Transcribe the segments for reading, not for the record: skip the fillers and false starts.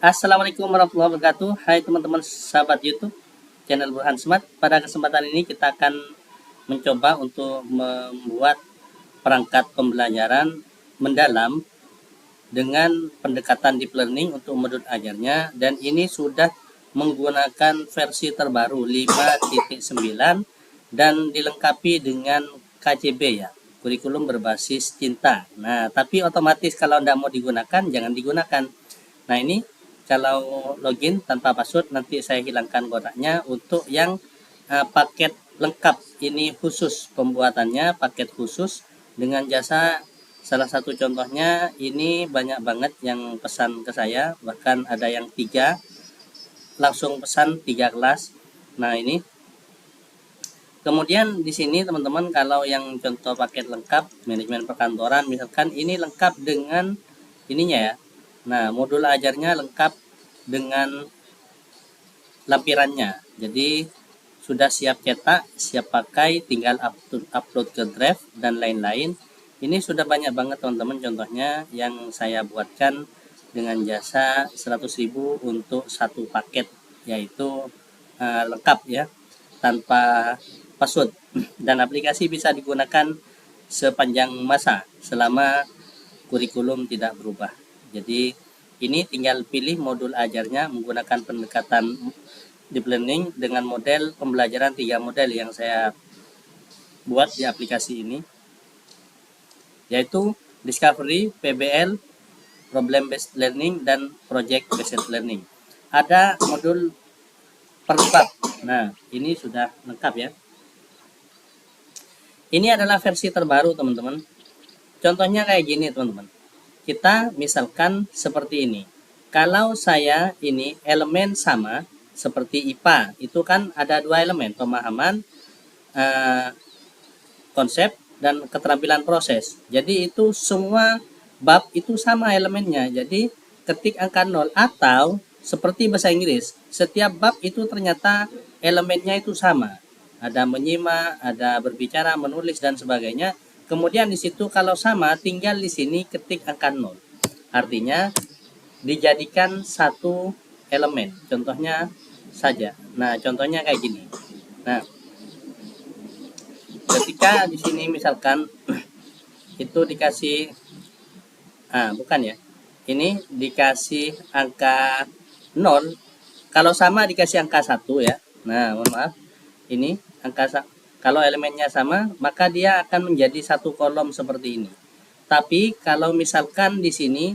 Assalamualaikum warahmatullahi wabarakatuh. Hai teman-teman sahabat YouTube channel Burhan Smart. Pada kesempatan ini kita akan mencoba untuk membuat perangkat pembelajaran mendalam dengan pendekatan deep learning untuk modul ajarnya, dan ini sudah menggunakan versi terbaru 5.9 dan dilengkapi dengan KCB ya, kurikulum berbasis cinta. Nah, tapi otomatis kalau Anda mau digunakan jangan digunakan. Nah, ini kalau login tanpa password nanti saya hilangkan kodenya. Untuk yang paket lengkap ini khusus pembuatannya, paket khusus dengan jasa. Salah satu contohnya ini banyak banget yang pesan ke saya, bahkan ada yang 3 langsung pesan 3 kelas. Nah, ini kemudian di sini teman-teman, kalau yang contoh paket lengkap manajemen perkantoran misalkan, ini lengkap dengan ininya ya. Nah, modul ajarnya lengkap dengan lampirannya. Jadi sudah siap cetak, siap pakai, tinggal upload ke drive dan lain-lain. Ini sudah banyak banget teman-teman contohnya yang saya buatkan dengan jasa 100.000 untuk satu paket, yaitu lengkap ya, tanpa password. Dan aplikasi bisa digunakan sepanjang masa selama kurikulum tidak berubah. Jadi ini tinggal pilih modul ajarnya menggunakan pendekatan deep learning dengan model pembelajaran 3 model yang saya buat di aplikasi ini, yaitu Discovery, PBL, Problem Based Learning, dan Project Based Learning. Ada modul per bab. Nah, ini sudah lengkap ya. Ini adalah versi terbaru teman-teman. Contohnya kayak gini teman-teman. Kita misalkan seperti ini. Kalau saya ini elemen sama seperti IPA, itu kan ada 2 elemen, pemahaman konsep dan keterampilan proses. Jadi itu semua bab itu sama elemennya. Jadi ketik angka 0, atau seperti bahasa Inggris, setiap bab itu ternyata elemennya itu sama. Ada menyimak, ada berbicara, menulis, dan sebagainya. Kemudian di situ kalau sama, tinggal di sini ketik angka 0. Artinya dijadikan satu elemen. Contohnya saja. Nah, contohnya kayak gini. Nah, ketika di sini misalkan itu dikasih bukan ya. Ini dikasih angka 0. Kalau sama dikasih angka 1 ya. Nah, mohon maaf. Ini angka kalau elemennya sama, maka dia akan menjadi satu kolom seperti ini. Tapi kalau misalkan di sini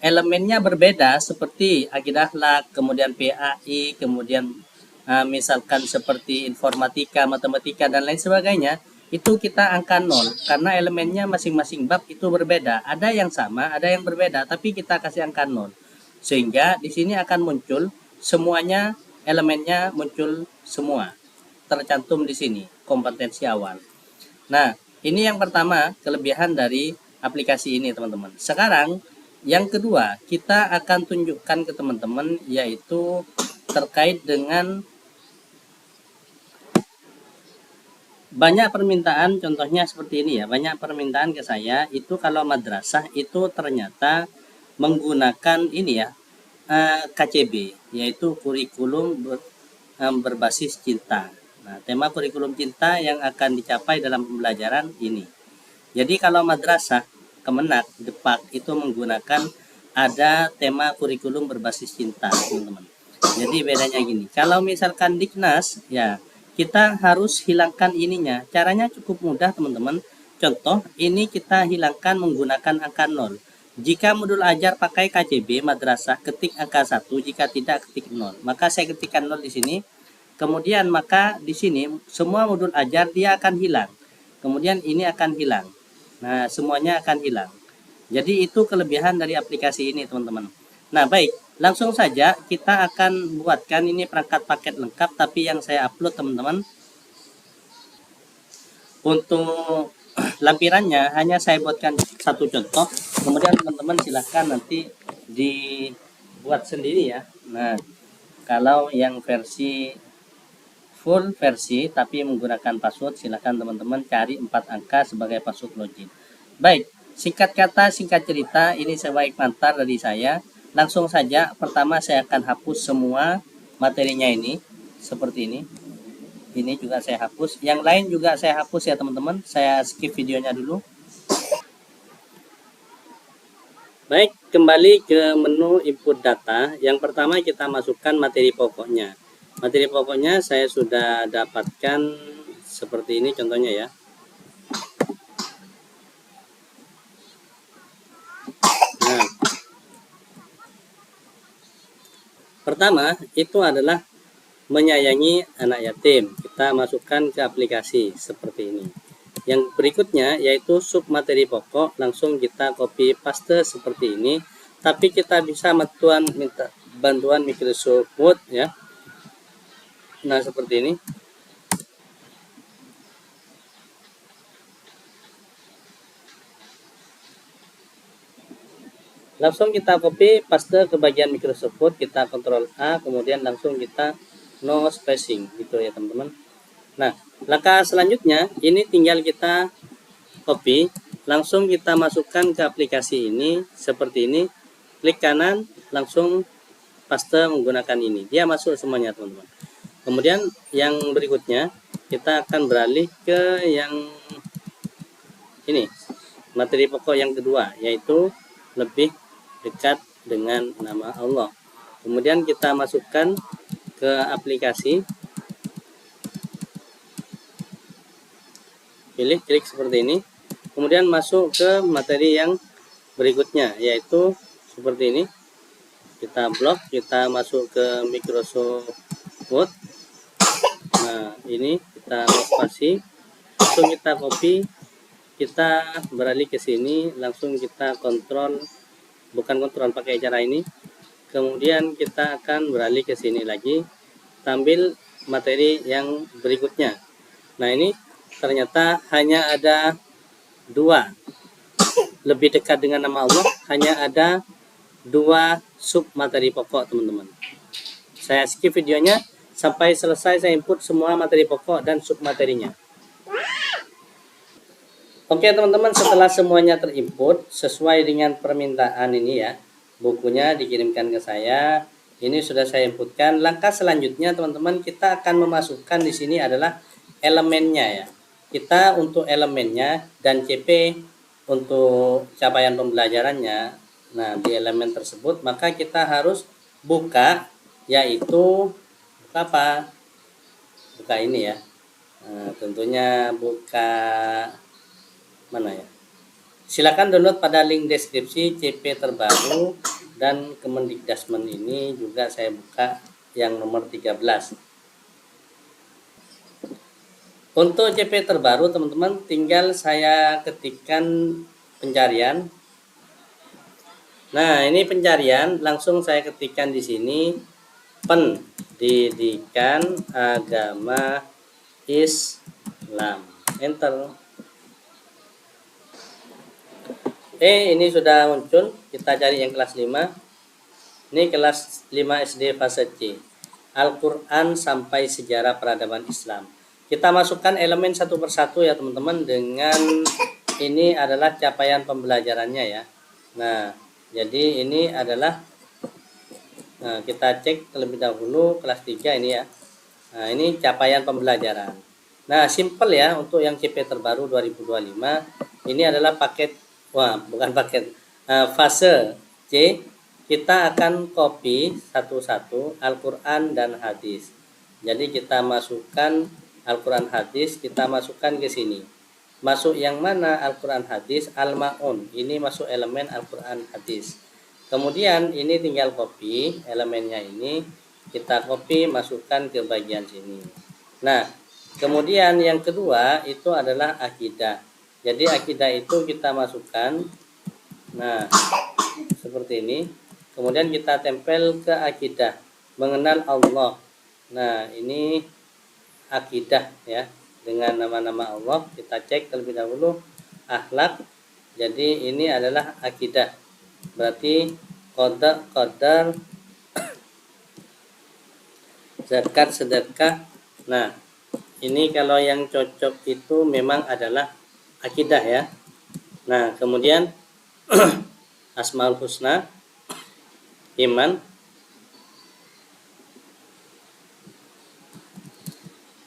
elemennya berbeda seperti akidah akhlak, kemudian PAI, kemudian misalkan seperti informatika, matematika, dan lain sebagainya, itu kita angka 0 karena elemennya masing-masing bab itu berbeda. Ada yang sama, ada yang berbeda, tapi kita kasih angka 0. Sehingga di sini akan muncul semuanya, elemennya muncul semua. Tercantum di sini kompetensi awal. Nah, ini yang pertama kelebihan dari aplikasi ini teman-teman. Sekarang yang kedua kita akan tunjukkan ke teman-teman, yaitu terkait dengan banyak permintaan. Contohnya seperti ini ya, banyak permintaan ke saya itu kalau madrasah itu ternyata menggunakan ini ya, KCB, yaitu kurikulum berbasis cinta. Nah, tema kurikulum cinta yang akan dicapai dalam pembelajaran ini. Jadi kalau madrasah, Kemenak, Depak itu menggunakan ada tema kurikulum berbasis cinta, teman-teman. Jadi bedanya gini. Kalau misalkan Diknas, ya kita harus hilangkan ininya. Caranya cukup mudah, teman-teman. Contoh, ini kita hilangkan menggunakan angka 0. Jika modul ajar pakai KCB madrasah, ketik angka 1, jika tidak ketik 0. Maka saya ketikkan 0 di sini. Kemudian maka di sini semua modul ajar dia akan hilang. Kemudian ini akan hilang. Nah, semuanya akan hilang. Jadi itu kelebihan dari aplikasi ini, teman-teman. Nah, baik, langsung saja kita akan buatkan ini perangkat paket lengkap, tapi yang saya upload teman-teman. Untuk lampirannya hanya saya buatkan satu contoh. Kemudian teman-teman silahkan nanti dibuat sendiri ya. Nah, kalau yang versi full versi tapi menggunakan password, silahkan teman-teman cari 4 angka sebagai password login. Baik, singkat kata singkat cerita, ini sebaik mantar dari saya. langsung saja pertama saya akan hapus semua materinya ini seperti ini. Ini juga saya hapus, yang lain juga saya hapus ya teman-teman. Saya skip videonya dulu. Baik, kembali ke menu input data. Yang pertama kita masukkan materi pokoknya. Materi pokoknya saya sudah dapatkan seperti ini contohnya ya. Nah, pertama itu adalah menyayangi anak yatim. Kita masukkan ke aplikasi seperti ini. Yang berikutnya yaitu sub materi pokok, langsung kita copy paste seperti ini. Tapi kita bisa minta bantuan Microsoft Word ya. Nah, seperti ini. Langsung kita copy paste ke bagian Microsoft Word, kita Ctrl A, kemudian langsung kita no spacing gitu ya teman-teman. Nah, langkah selanjutnya ini tinggal kita copy, langsung kita masukkan ke aplikasi ini seperti ini. Klik kanan, langsung paste menggunakan ini. Dia masuk semuanya teman-teman. Kemudian yang berikutnya kita akan beralih ke yang ini, materi pokok yang kedua, yaitu lebih dekat dengan nama Allah. Kemudian kita masukkan ke aplikasi, pilih klik seperti ini, kemudian masuk ke materi yang berikutnya, yaitu seperti ini. Kita blok, kita masuk ke Microsoft Word. Nah, ini kita spasi, langsung kita copy, kita beralih ke sini, langsung kita bukan kontrol pakai cara ini. Kemudian kita akan beralih ke sini lagi, tampil materi yang berikutnya. Nah, ini ternyata hanya ada dua, lebih dekat dengan nama Allah, hanya ada dua sub materi pokok teman-teman. Saya skip videonya sampai selesai, saya input semua materi pokok dan sub materinya. Oke teman-teman, setelah semuanya terinput sesuai dengan permintaan ini ya, bukunya dikirimkan ke saya, ini sudah saya inputkan. Langkah selanjutnya teman-teman, kita akan memasukkan di sini adalah elemennya ya. Kita untuk elemennya dan CP untuk capaian pembelajarannya. Nah, di elemen tersebut maka kita harus buka, yaitu buka apa? Buka ini ya. Nah, tentunya buka mana ya? Silakan download pada link deskripsi CP terbaru, dan Kemendikdasmen ini juga saya buka yang nomor 13. Untuk CP terbaru teman-teman, tinggal saya ketikkan pencarian. Nah, ini pencarian, langsung saya ketikkan di sini pendidikan agama Islam. Enter. Ini sudah muncul. Kita cari yang kelas 5. Ini kelas 5 SD fase C. Al-Quran sampai sejarah peradaban Islam. Kita masukkan elemen satu persatu ya teman-teman, dengan ini adalah capaian pembelajarannya ya. Nah, jadi ini adalah kita cek terlebih dahulu kelas 3 ini ya. Nah, ini capaian pembelajaran. Nah, simple ya untuk yang CP terbaru 2025. Ini adalah paket, bukan paket, fase C. Kita akan copy satu-satu Al-Quran dan hadis. Jadi kita masukkan Al-Quran hadis, kita masukkan ke sini. Masuk yang mana Al-Quran hadis? Al-Ma'un. Ini masuk elemen Al-Quran hadis. Kemudian ini tinggal copy elemennya ini, kita copy masukkan ke bagian sini. Nah, kemudian yang kedua itu adalah akidah. Jadi akidah itu kita masukkan. Nah, seperti ini. Kemudian kita tempel ke akidah, mengenal Allah. Nah, ini akidah ya, dengan nama-nama Allah. Kita cek terlebih dahulu akhlak. Jadi ini adalah akidah. Berarti qadar, zakat, sedekah. Nah, ini kalau yang cocok itu memang adalah akidah ya. Nah, kemudian Asmaul Husna. Iman,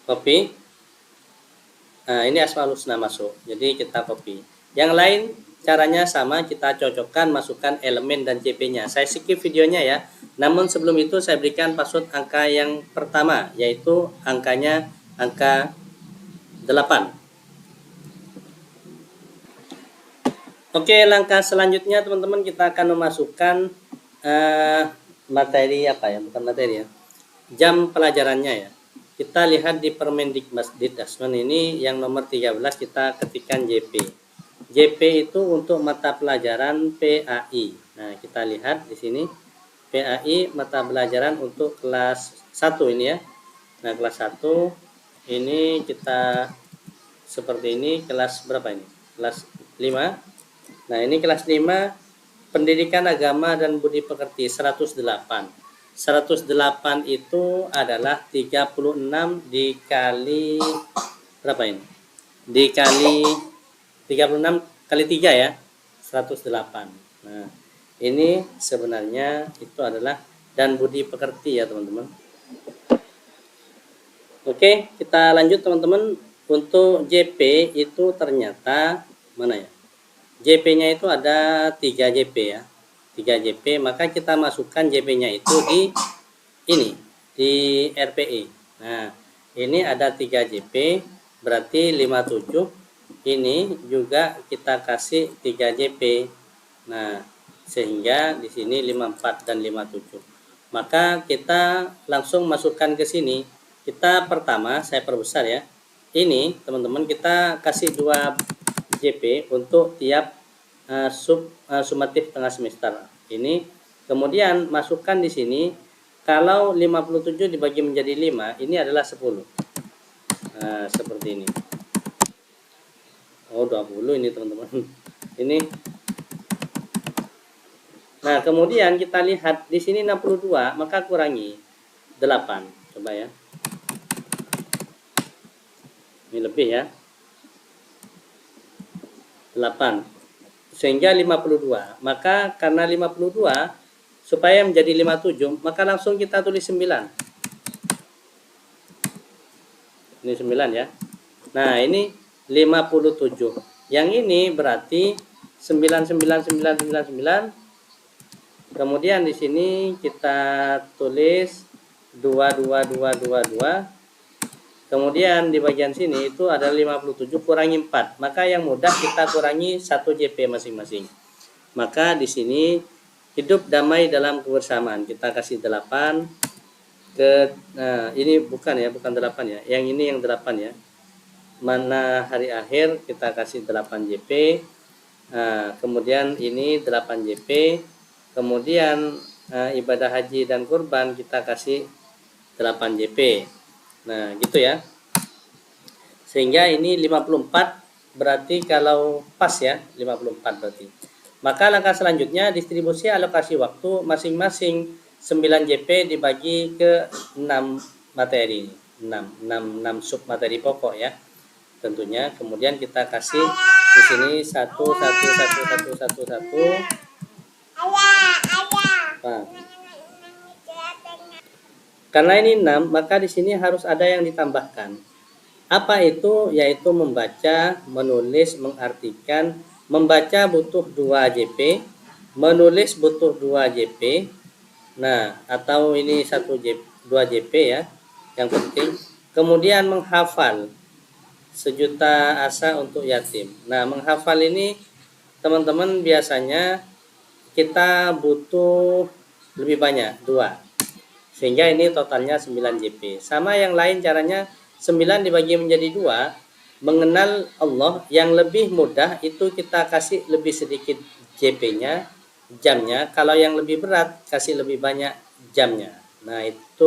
copy. Nah, ini Asmaul Husna masuk. Jadi kita copy. Yang lain caranya sama, kita cocokkan, masukkan elemen dan JP-nya. Saya skip videonya ya. Namun sebelum itu saya berikan password angka yang pertama, yaitu angkanya angka 8. Oke, langkah selanjutnya teman-teman, kita akan memasukkan materi apa ya? Bukan materi ya. Jam pelajarannya ya. Kita lihat di Permendikbud ini yang nomor 13, kita ketikkan JP. JP itu untuk mata pelajaran PAI. Nah, kita lihat di sini PAI mata pelajaran untuk kelas 1 ini ya. Nah, kelas 1 ini kita seperti ini, kelas berapa ini? Kelas 5. Nah, ini kelas 5 Pendidikan Agama dan Budi Pekerti 108. 108 itu adalah 36 dikali berapa ini? Dikali 36 kali 3 ya. 108. Nah, ini sebenarnya itu adalah dan budi pekerti ya, teman-teman. Oke, kita lanjut teman-teman. Untuk JP itu ternyata mana ya? JP-nya itu ada 3 JP ya. 3 JP, maka kita masukkan JP-nya itu di ini, di RPE. Nah, ini ada 3 JP, berarti 57. Ini juga kita kasih 3 JP. Nah, sehingga di sini 54 dan 57. Maka kita langsung masukkan ke sini. Kita pertama, saya perbesar ya. Ini teman-teman, kita kasih 2 JP untuk tiap sumatif tengah semester. Ini kemudian masukkan di sini, kalau 57 dibagi menjadi 5, ini adalah 10. Nah, seperti ini. Oh, 20 ini teman-teman. Ini. Nah, kemudian kita lihat di sini 62, maka kurangi 8. Coba ya. Ini lebih ya. 8. Sehingga 52. Maka karena 52 supaya menjadi 57, maka langsung kita tulis 9. Ini 9 ya. Nah, ini 57. Yang ini berarti 99999. Kemudian di sini kita tulis 22222. Kemudian di bagian sini itu ada 57 kurangi 4. Maka yang mudah kita kurangi 1 JP masing-masing. Maka di sini hidup damai dalam kebersamaan. Kita kasih 8 ke nah, ini bukan ya, bukan 8 ya. Yang ini yang 8 ya. Mana hari akhir kita kasih 8 JP. Nah, kemudian ini 8 JP. Kemudian ibadah haji dan kurban kita kasih 8 JP. Nah, gitu ya. Sehingga ini 54, berarti kalau pas ya, 54 berarti. Maka langkah selanjutnya distribusi alokasi waktu masing-masing 9 JP dibagi ke 6 materi. 6 sub materi pokok ya. Tentunya kemudian kita kasih di sini 1 1 1 1 1 1. Nah, karena ini 6, maka di sini harus ada yang ditambahkan. Apa itu? Yaitu membaca, menulis, mengartikan. Membaca butuh 2 JP, menulis butuh 2 JP. Nah, atau ini 2 JP ya, yang penting. Kemudian menghafal, 1.000.000 asa untuk yatim. Nah, menghafal ini teman-teman biasanya kita butuh lebih banyak, 2. Sehingga ini totalnya 9 JP. Sama yang lain caranya, 9 dibagi menjadi 2. Mengenal Allah yang lebih mudah itu kita kasih lebih sedikit JP-nya, jamnya. Kalau yang lebih berat, kasih lebih banyak jamnya. Nah, itu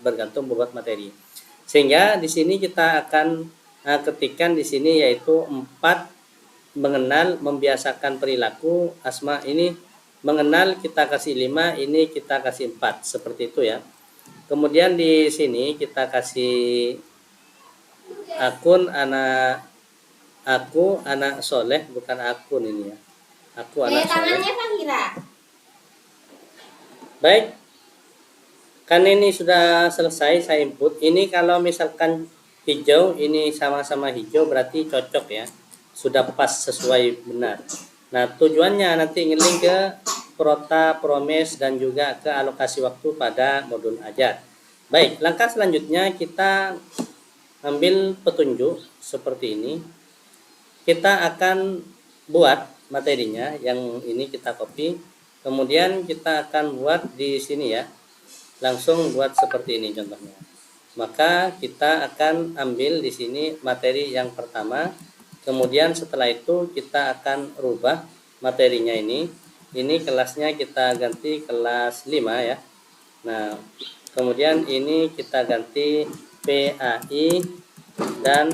bergantung bobot materi. Sehingga di sini kita akan ketikkan di sini yaitu 4, mengenal, membiasakan perilaku. Asma ini mengenal kita kasih 5, ini kita kasih 4, seperti itu ya. Kemudian di sini kita kasih akun aku anak soleh, bukan akun ini ya. Aku anak soleh. Baik, kan ini sudah selesai saya input. Ini kalau misalkan hijau, ini sama-sama hijau berarti cocok ya. Sudah pas sesuai benar. Nah, tujuannya nanti ngeling ke Prota, Promes, dan juga ke alokasi waktu pada modul ajar. Baik, langkah selanjutnya kita ambil petunjuk seperti ini. Kita akan buat materinya, yang ini kita copy. Kemudian kita akan buat di sini ya. Langsung buat seperti ini contohnya. Maka kita akan ambil di sini materi yang pertama. Kemudian setelah itu kita akan rubah materinya ini. Ini kelasnya kita ganti kelas 5 ya. Nah, kemudian ini kita ganti PAI dan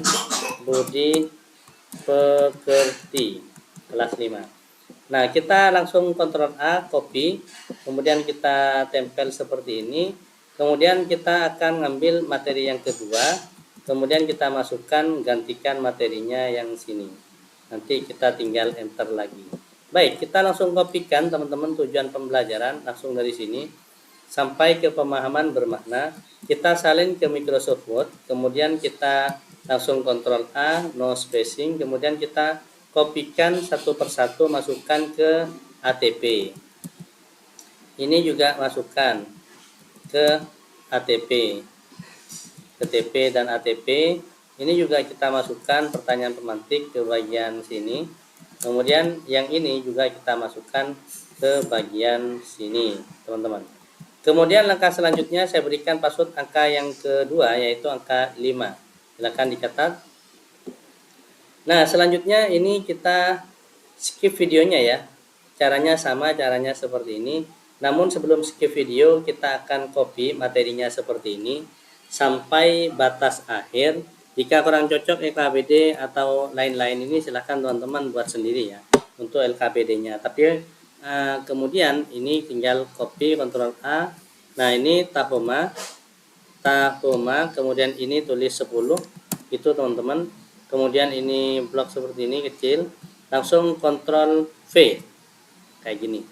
Budi Pekerti kelas 5. Nah, kita langsung Ctrl A, copy, kemudian kita tempel seperti ini. Kemudian kita akan ngambil materi yang kedua, kemudian kita masukkan, gantikan materinya yang sini. Nanti kita tinggal enter lagi. Baik, kita langsung kopikan teman-teman tujuan pembelajaran langsung dari sini sampai ke pemahaman bermakna. Kita salin ke Microsoft Word, kemudian kita langsung Ctrl A, no spacing, kemudian kita kopikan satu persatu, masukkan ke ATP. Ini juga masukkan ke ATP, ke TP dan ATP. Ini juga kita masukkan pertanyaan pemantik ke bagian sini. Kemudian yang ini juga kita masukkan ke bagian sini, teman-teman. Kemudian langkah selanjutnya saya berikan password angka yang kedua, yaitu angka 5. Silakan dicatat. Nah, selanjutnya ini kita skip videonya ya. Caranya sama, caranya seperti ini. Namun sebelum skip video, kita akan copy materinya seperti ini sampai batas akhir. Jika kurang cocok LKPD atau lain-lain ini, silahkan teman-teman buat sendiri ya untuk LKPD-nya. Tapi kemudian ini tinggal copy, Ctrl A. Nah, ini tahoma, kemudian ini tulis 10, itu teman-teman. Kemudian ini blok seperti ini kecil, langsung Ctrl V kayak gini.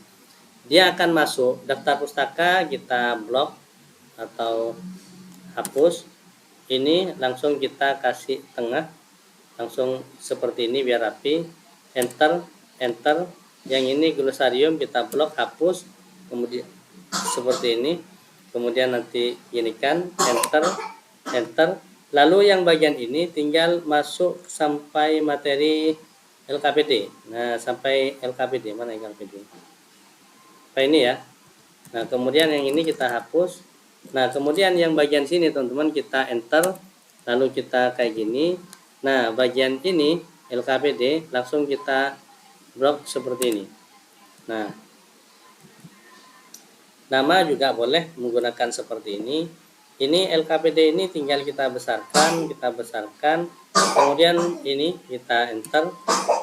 Dia akan masuk daftar pustaka, kita blok atau hapus. Ini langsung kita kasih tengah, langsung seperti ini biar rapi. Enter, enter. Yang ini glosarium kita blok, hapus, kemudian seperti ini. Kemudian nanti gini kan, enter, enter. Lalu yang bagian ini tinggal masuk sampai materi LKPD. Nah, sampai LKPD, mana LKPD? Sampai ini ya. Nah, kemudian yang ini kita hapus. Nah, kemudian yang bagian sini teman-teman kita enter, lalu kita kayak gini. Nah, bagian ini LKPD langsung kita blok seperti ini. Nah, nama juga boleh menggunakan seperti ini. Ini LKPD ini tinggal kita besarkan, kemudian ini kita enter.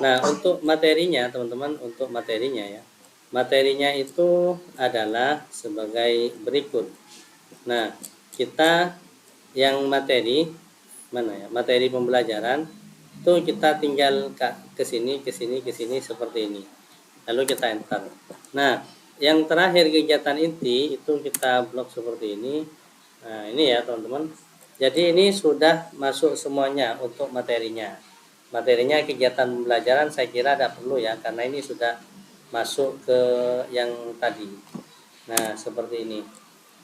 Nah, untuk materinya teman-teman, untuk materinya ya. Materinya itu adalah sebagai berikut. Nah, kita yang materi mana ya? Materi pembelajaran itu kita tinggal ke sini seperti ini. Lalu kita enter. Nah, yang terakhir kegiatan inti itu kita blok seperti ini. Nah, ini ya teman-teman. Jadi ini sudah masuk semuanya untuk materinya. Materinya kegiatan pembelajaran saya kira tidak perlu ya, karena ini sudah masuk ke yang tadi. Nah, seperti ini.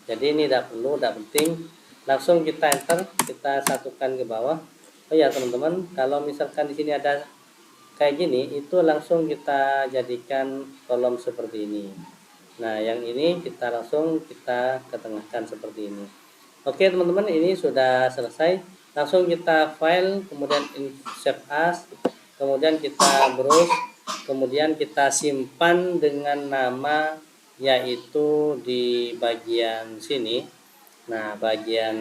Jadi ini tidak perlu, tidak penting. Langsung kita enter, kita satukan ke bawah. Oh ya teman-teman, kalau misalkan di sini ada kayak gini, itu langsung kita jadikan kolom seperti ini. Nah, yang ini kita langsung kita ketengahkan seperti ini. Oke teman-teman, ini sudah selesai. Langsung kita file, kemudian save as, kemudian kita browse, kemudian kita simpan dengan nama yaitu di bagian sini. Nah, bagian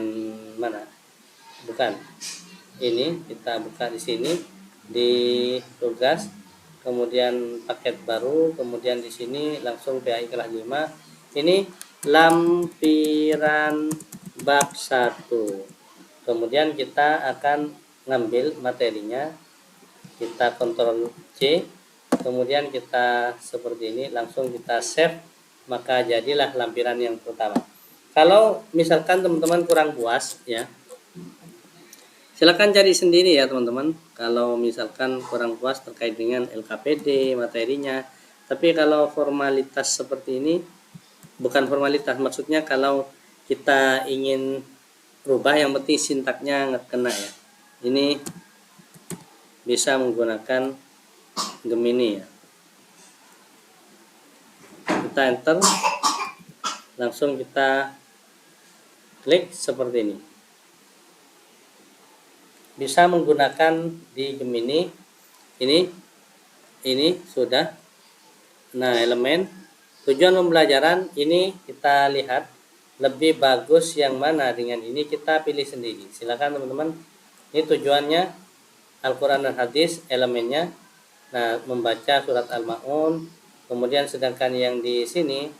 mana? Bukan. Ini kita buka di sini di tugas, kemudian paket baru, kemudian di sini langsung PAI kelas 5. Ini lampiran bab 1. Kemudian kita akan ngambil materinya. Kita Ctrl C, kemudian kita seperti ini, langsung kita save maka jadilah lampiran yang pertama. Kalau misalkan teman-teman kurang puas ya, silakan cari sendiri ya teman-teman. Kalau misalkan kurang puas terkait dengan LKPD materinya, tapi kalau formalitas seperti ini, bukan formalitas, maksudnya kalau kita ingin rubah yang penting sintaknya nggak kena ya, ini bisa menggunakan Gemini ya. Kita enter, langsung kita klik seperti ini. Bisa menggunakan di Gemini ini sudah. Nah, elemen tujuan pembelajaran ini kita lihat lebih bagus yang mana, dengan ini kita pilih sendiri. Silakan teman-teman, ini tujuannya Al-Quran dan hadis, elemennya nah membaca surat Al-Maun, kemudian sedangkan yang di sini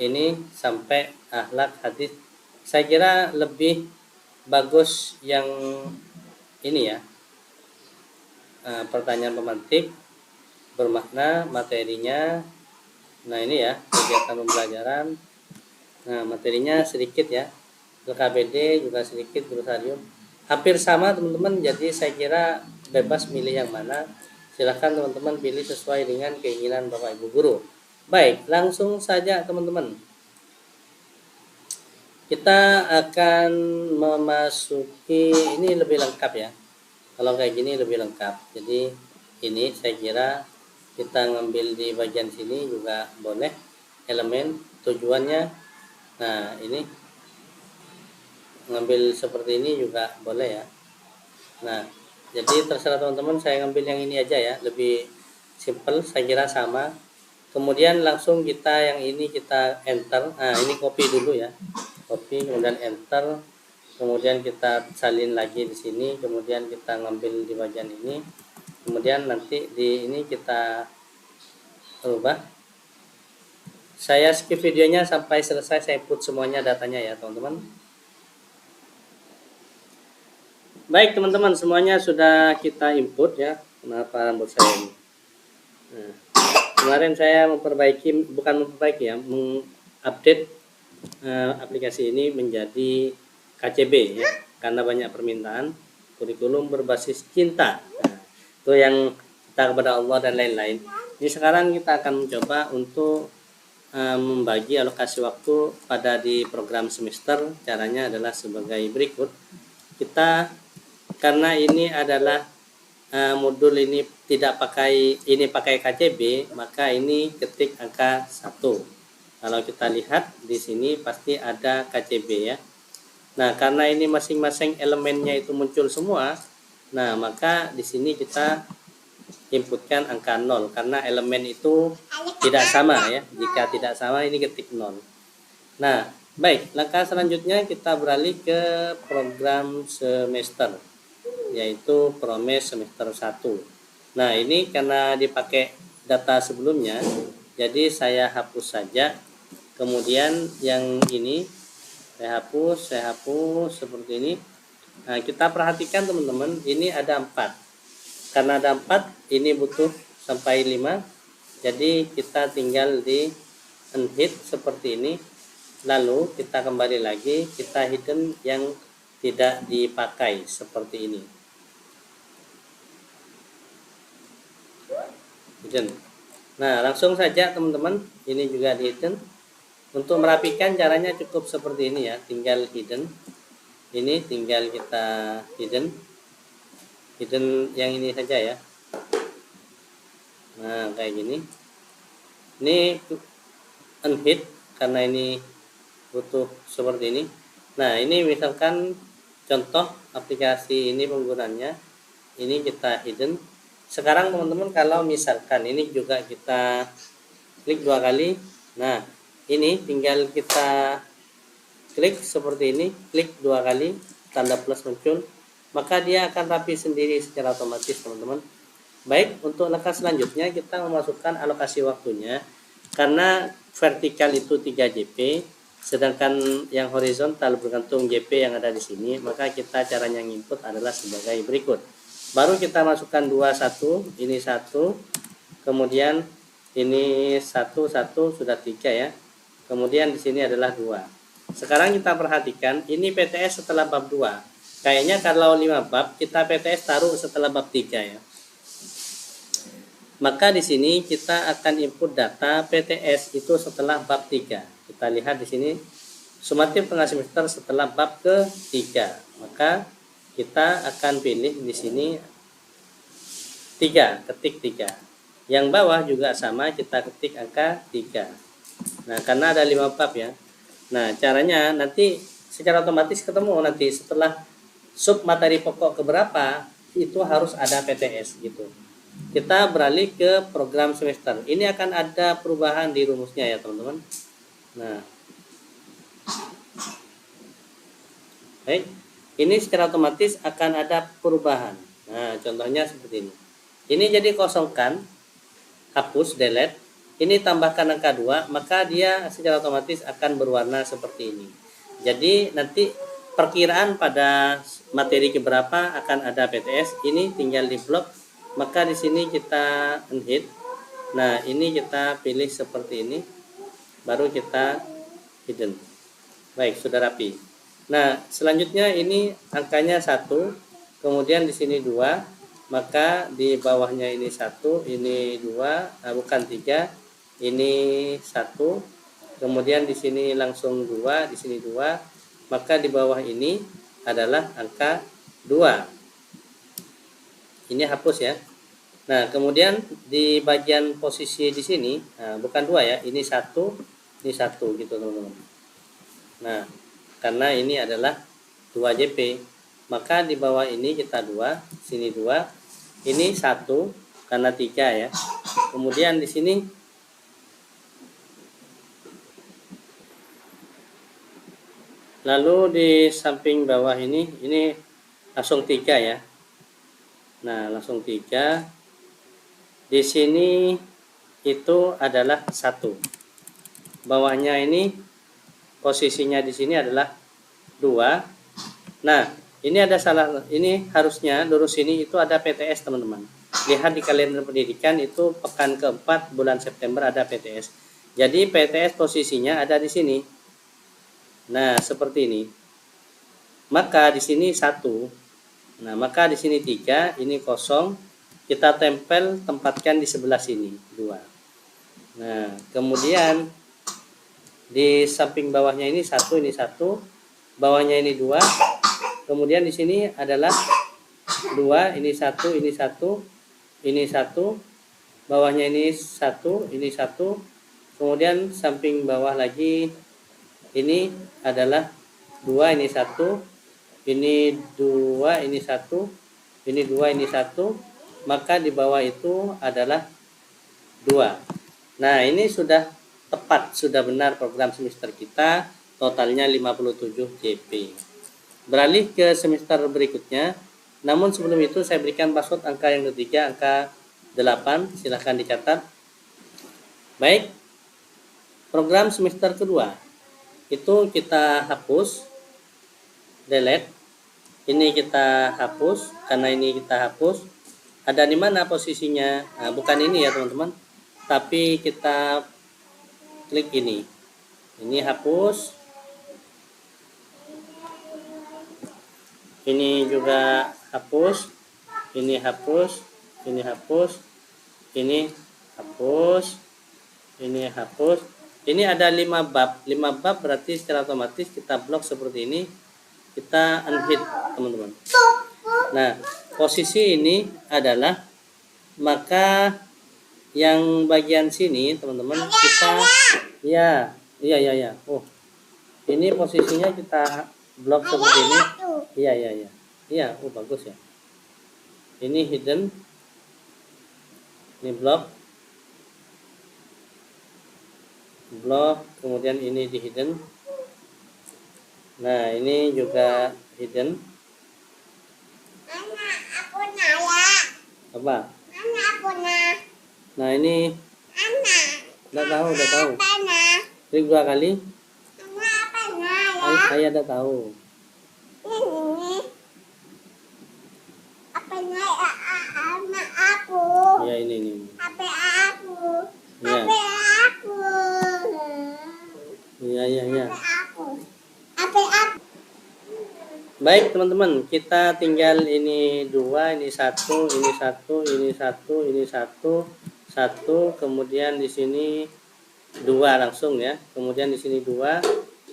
ini sampai akhlak hadis. Saya kira lebih bagus yang ini ya, pertanyaan pemantik bermakna materinya. Nah ini ya kegiatan pembelajaran. Nah materinya sedikit ya, LKPD juga sedikit, Brutarium hampir sama teman-teman. Jadi saya kira bebas milih yang mana, silahkan teman-teman pilih sesuai dengan keinginan Bapak Ibu Guru. Baik, langsung saja teman-teman, kita akan memasuki, ini lebih lengkap ya, kalau kayak gini lebih lengkap. Jadi ini saya kira kita ngambil di bagian sini juga boleh, elemen tujuannya. Nah ini ngambil seperti ini juga boleh ya. Nah jadi terserah teman-teman, saya ngambil yang ini aja ya, lebih simple saya kira sama. Kemudian langsung kita yang ini kita enter. Nah ini copy dulu ya, copy kemudian enter, kemudian kita salin lagi di sini, kemudian kita ngambil di bagian ini, kemudian nanti di ini kita rubah. Saya skip videonya sampai selesai, saya input semuanya datanya ya teman-teman. Baik teman-teman, semuanya sudah kita input ya. Kenapa rambut saya ini? Nah, kemarin saya mengupdate aplikasi ini menjadi KCB ya, karena banyak permintaan kurikulum berbasis cinta. Nah, itu yang kita kepada Allah dan lain-lain. Jadi sekarang kita akan mencoba untuk membagi alokasi waktu pada di program semester. Caranya adalah sebagai berikut. Kita karena ini adalah modul ini tidak pakai KCB, maka ini ketik angka 1. Kalau kita lihat di sini pasti ada KCB ya. Nah, karena ini masing-masing elemennya itu muncul semua, nah maka di sini kita inputkan angka 0 karena elemen itu tidak sama ya. Jika tidak sama ini ketik 0. Nah, baik, langkah selanjutnya kita beralih ke program semester, yaitu Promes semester 1. Nah, ini karena dipakai data sebelumnya, jadi saya hapus saja. Kemudian yang ini saya hapus seperti ini. Nah, kita perhatikan teman-teman, ini ada 4. Karena ada 4, ini butuh sampai 5. Jadi kita tinggal di unhid seperti ini. Lalu kita kembali lagi, kita hidden yang tidak dipakai seperti ini. Hidden. Nah, langsung saja teman-teman, ini juga di hidden. Untuk merapikan caranya cukup seperti ini ya, tinggal hidden. Ini tinggal kita hidden yang ini saja ya. Nah, kayak gini. Ini unhid karena ini butuh seperti ini. Nah, ini misalkan contoh aplikasi ini penggunaannya. Ini kita hidden. Sekarang teman-teman kalau misalkan ini juga kita klik 2 kali. Nah, ini tinggal kita klik seperti ini, klik 2 kali, tanda plus muncul, maka dia akan rapi sendiri secara otomatis teman-teman. Baik, untuk langkah selanjutnya kita memasukkan alokasi waktunya. Karena vertikal itu 3 JP, sedangkan yang horizontal bergantung JP yang ada di sini, maka kita caranya input adalah sebagai berikut. Baru kita masukkan 2, 1, ini 1, kemudian ini 1, 1, sudah 3 ya. Kemudian di sini adalah 2. Sekarang kita perhatikan, ini PTS setelah bab 2. Kayaknya kalau 5 bab, kita PTS taruh setelah bab 3 ya. Maka di sini kita akan input data PTS itu setelah bab 3. Kita lihat di sini sumatif tengah semester setelah bab ke-3. Maka kita akan pilih di sini 3, ketik 3. Yang bawah juga sama, kita ketik angka 3. Nah, karena ada 5 bab ya. Nah, caranya nanti secara otomatis ketemu nanti setelah sub materi pokok keberapa itu harus ada PTS gitu. Kita beralih ke program semester. Ini akan ada perubahan di rumusnya ya teman-teman. Nah, baik, ini secara otomatis akan ada perubahan. Nah, contohnya seperti ini. Ini jadi kosongkan, hapus, delete. Ini tambahkan angka 2, maka dia secara otomatis akan berwarna seperti ini. Jadi nanti perkiraan pada materi keberapa akan ada PTS. Ini tinggal di blok. Maka di sini kita unhid. Nah, ini kita pilih seperti ini. Baru kita hidden. Baik, sudah rapi. Nah, selanjutnya ini angkanya 1. Kemudian di sini 2. Maka di bawahnya ini 1, ini 2, bukan 3. Ini 1. Kemudian di sini langsung 2, di sini 2. Maka di bawah ini adalah angka 2. Ini hapus ya. Nah, kemudian di bagian posisi di sini, bukan 2 ya, ini 1, ini 1 gitu teman-teman. Nah, karena ini adalah 2 JP, maka di bawah ini kita 2, sini 2, ini 1 karena 3 ya. Kemudian di sini lalu di samping bawah ini langsung 3 ya. Nah, langsung 3. Di sini itu adalah 1. Bawahnya ini posisinya di sini adalah 2. Nah, ini ada salah, ini harusnya lurus sini itu ada PTS teman-teman. Lihat di kalender pendidikan itu pekan keempat bulan September ada PTS. Jadi PTS posisinya ada di sini. Nah, seperti ini. Maka di sini 1. Nah, maka di sini 3, ini kosong. Kita tempel, tempatkan di sebelah sini 2. Nah, kemudian di samping bawahnya ini 1, ini 1. Bawahnya ini 2. Kemudian di sini adalah 2, ini 1, ini 1, ini 1. Bawahnya ini 1, ini 1. Kemudian samping bawah lagi ini adalah 2, ini 1, ini 2, ini 1, ini 2, ini 1. Maka di bawah itu adalah 2. Nah, ini sudah tepat, sudah benar program semester kita, totalnya 57 JP. Beralih ke semester berikutnya. Namun sebelum itu saya berikan password angka yang ketiga, angka 8, silahkan dicatat. Baik, program semester kedua itu kita hapus, delete. Ini kita hapus, karena ini kita hapus. Ada di mana posisinya? Nah, bukan ini ya teman-teman, tapi kita klik ini. Ini hapus. Ini juga hapus. Ini hapus. Ini hapus. Ini hapus. Ini hapus. Ini ada 5 bab. 5 bab berarti secara otomatis kita blok seperti ini. Kita unhid teman-teman. Nah, posisi ini adalah, maka yang bagian sini teman-teman kita ya. Oh, ini posisinya kita blok seperti ini. Iya, oh bagus ya. Ini hidden, ini blok, kemudian ini di hidden. Nah, ini juga hidden. Apa? Nah, ini udah tahu. Klik 2 kali. Saya udah tahu. Ya, ini. Ya. Ya. Baik teman-teman, kita tinggal ini 2, ini 1, ini 1, ini 1, ini 1, 1, kemudian di sini 2 langsung ya. Kemudian di sini 2,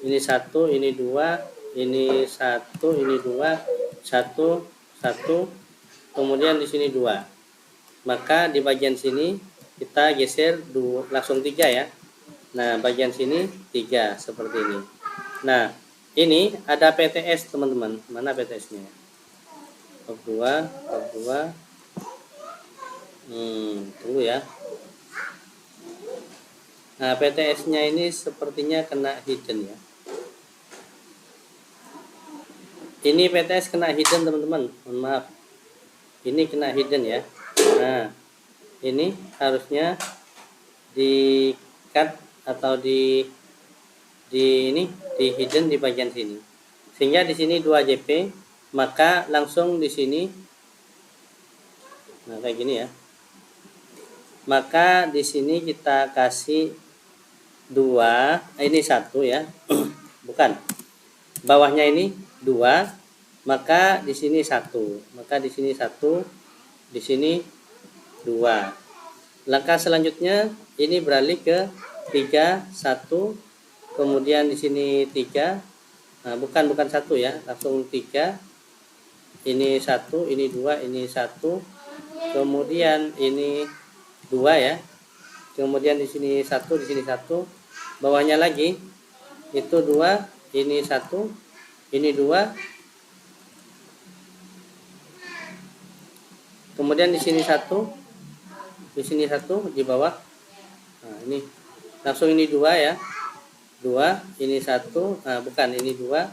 ini 1, ini 2, ini 1, ini 2, 1, 1, kemudian di sini 2. Maka di bagian sini kita geser langsung 3 ya. Nah, bagian sini 3 seperti ini. Nah, ini ada PTS teman-teman. Mana PTS-nya? Bab 2, bab 2. Tunggu ya. Nah, PTS-nya ini sepertinya kena hidden ya. Ini PTS kena hidden teman-teman. Mohon maaf. Ini kena hidden ya. Nah, ini harusnya di cut atau di hidden di bagian sini. Sehingga di sini 2 JP, maka langsung di sini nah kayak gini ya. Maka di sini kita kasih 2, ini 1 ya. Bukan. Bawahnya ini 2, maka di sini 1. Maka di sini 1, di sini 2. Langkah selanjutnya ini beralih ke 3, 1, kemudian di sini 3. Nah, bukan 1 ya, langsung 3. Ini 1, ini 2, ini 1. Kemudian ini 2 ya. Kemudian di sini 1, di sini 1. Bawahnya lagi itu 2, ini 1, ini 2. Kemudian di sini 1. Di sini 1 di bawah. Nah, ini langsung ini 2 ya. 2, ini 1. Nah, bukan ini 2.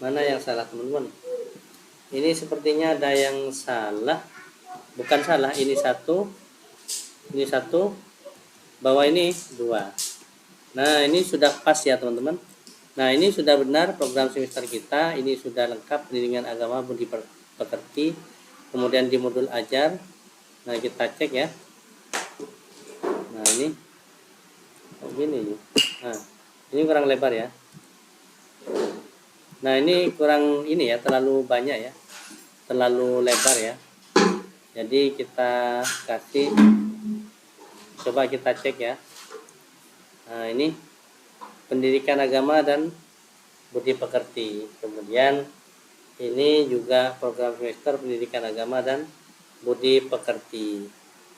Mana yang salah teman-teman? Ini sepertinya ada yang salah. Bukan salah, ini 1. Ini 1. Bawah ini 2. Nah, ini sudah pas ya teman-teman. Nah, ini sudah benar program semester kita. Ini sudah lengkap pendidikan agama budi pekerti. Kemudian di modul ajar. Nah, kita cek ya. Nah, ini begini. Nah, ini kurang lebar ya. Nah, ini kurang ini ya, terlalu banyak ya. Terlalu lebar ya. Jadi kita kasih, coba kita cek ya. Nah, ini pendidikan agama dan budi pekerti. Kemudian ini juga program semester pendidikan agama dan budi pekerti.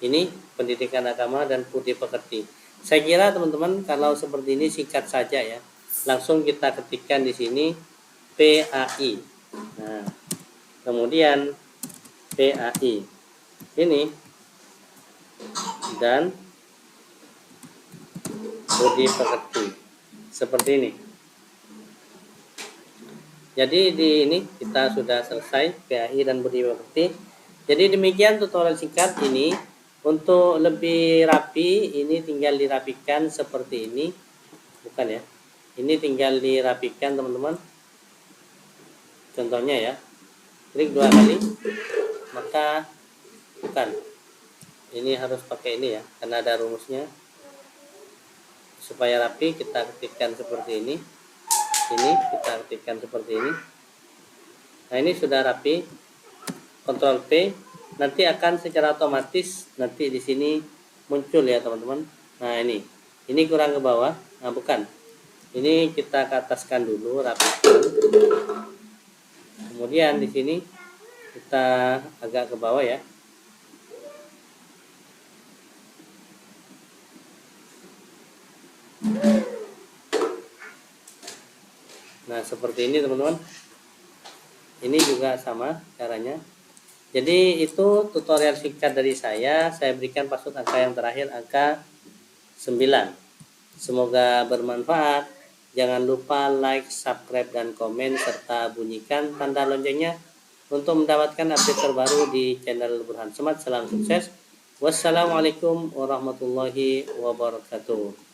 Ini pendidikan agama dan budi pekerti. Saya kira teman-teman kalau seperti ini singkat saja ya. Langsung kita ketikkan di sini PAI. Nah, kemudian PAI. Ini dan budi pekerti. Seperti ini. Jadi di ini kita sudah selesai PAI dan budi pekerti. Jadi demikian tutorial singkat ini. Untuk lebih rapi ini tinggal dirapikan seperti ini. Bukan ya. Ini tinggal dirapikan teman-teman. Contohnya ya. Klik 2 kali. Maka bukan. Ini harus pakai ini ya karena ada rumusnya. Supaya rapi kita ketikkan seperti ini. Ini kita ketikkan seperti ini. Nah, ini sudah rapi. Ctrl P, nanti akan secara otomatis nanti di sini muncul ya teman-teman. Nah, ini kurang ke bawah. Nah, bukan. Ini kita ke ataskan dulu, rapikan. Kemudian di sini kita agak ke bawah ya. Nah, seperti ini teman-teman. Ini juga sama caranya. Jadi itu tutorial singkat dari saya. Saya berikan password angka yang terakhir, angka 9. Semoga bermanfaat. Jangan lupa like, subscribe, dan komen, serta bunyikan tanda loncengnya untuk mendapatkan update terbaru di channel Burhan Smart. Salam sukses. Wassalamualaikum warahmatullahi wabarakatuh.